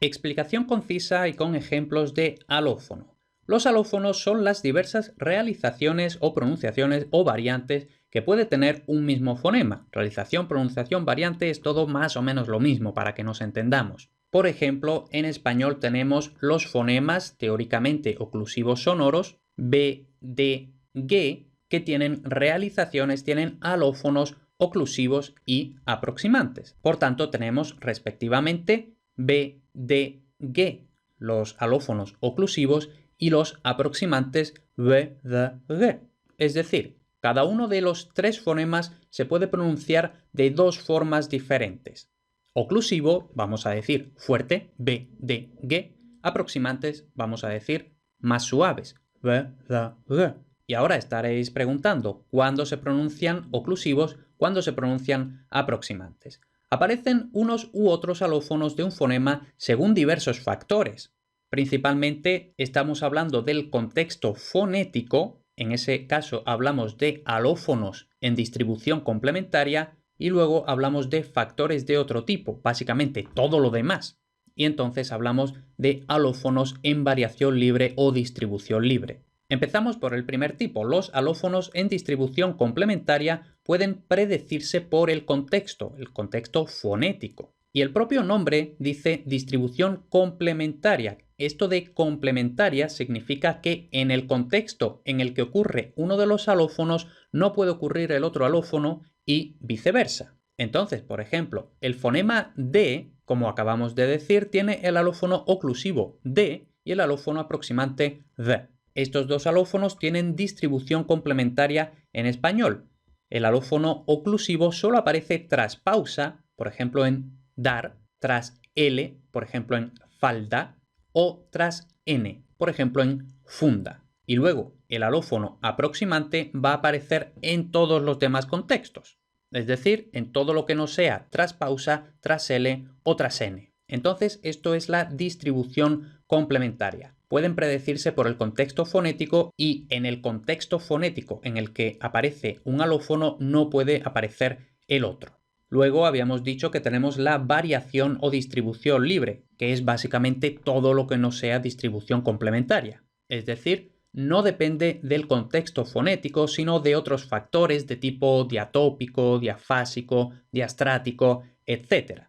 Explicación concisa y con ejemplos de alófono. Los alófonos son las diversas realizaciones o pronunciaciones o variantes que puede tener un mismo fonema. Realización, pronunciación, variante es todo más o menos lo mismo para que nos entendamos. Por ejemplo, en español tenemos los fonemas teóricamente oclusivos sonoros B, D, G, que tienen realizaciones, tienen alófonos oclusivos y aproximantes. Por tanto, tenemos respectivamente B, D, G, los alófonos oclusivos, y los aproximantes V, D, G. Es decir, cada uno de los tres fonemas se puede pronunciar de dos formas diferentes. Oclusivo, vamos a decir fuerte, B, D, G. Aproximantes, vamos a decir más suaves, V, D, G. Y ahora estaréis preguntando, ¿cuándo se pronuncian oclusivos? ¿Cuándo se pronuncian aproximantes? Aparecen unos u otros alófonos de un fonema según diversos factores. Principalmente estamos hablando del contexto fonético, en ese caso hablamos de alófonos en distribución complementaria y luego hablamos de factores de otro tipo, básicamente todo lo demás. Y entonces hablamos de alófonos en variación libre o distribución libre. Empezamos por el primer tipo. Los alófonos en distribución complementaria pueden predecirse por el contexto fonético. Y el propio nombre dice distribución complementaria. Esto de complementaria significa que en el contexto en el que ocurre uno de los alófonos no puede ocurrir el otro alófono y viceversa. Entonces, por ejemplo, el fonema D, como acabamos de decir, tiene el alófono oclusivo D y el alófono aproximante D. Estos dos alófonos tienen distribución complementaria en español. El alófono oclusivo solo aparece tras pausa, por ejemplo en dar, tras L, por ejemplo en falda, o tras N, por ejemplo en funda. Y luego el alófono aproximante va a aparecer en todos los demás contextos, es decir, en todo lo que no sea tras pausa, tras L o tras N. Entonces, esto es la distribución complementaria. Pueden predecirse por el contexto fonético y en el contexto fonético en el que aparece un alófono no puede aparecer el otro. Luego habíamos dicho que tenemos la variación o distribución libre, que es básicamente todo lo que no sea distribución complementaria. Es decir, no depende del contexto fonético, sino de otros factores de tipo diatópico, diafásico, diastrático, etc.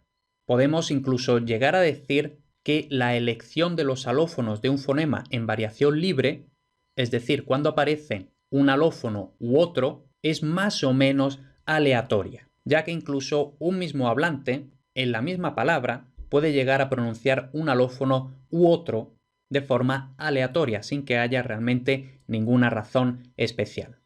Podemos incluso llegar a decir que la elección de los alófonos de un fonema en variación libre, es decir, cuando aparece un alófono u otro, es más o menos aleatoria, ya que incluso un mismo hablante, en la misma palabra, puede llegar a pronunciar un alófono u otro de forma aleatoria, sin que haya realmente ninguna razón especial.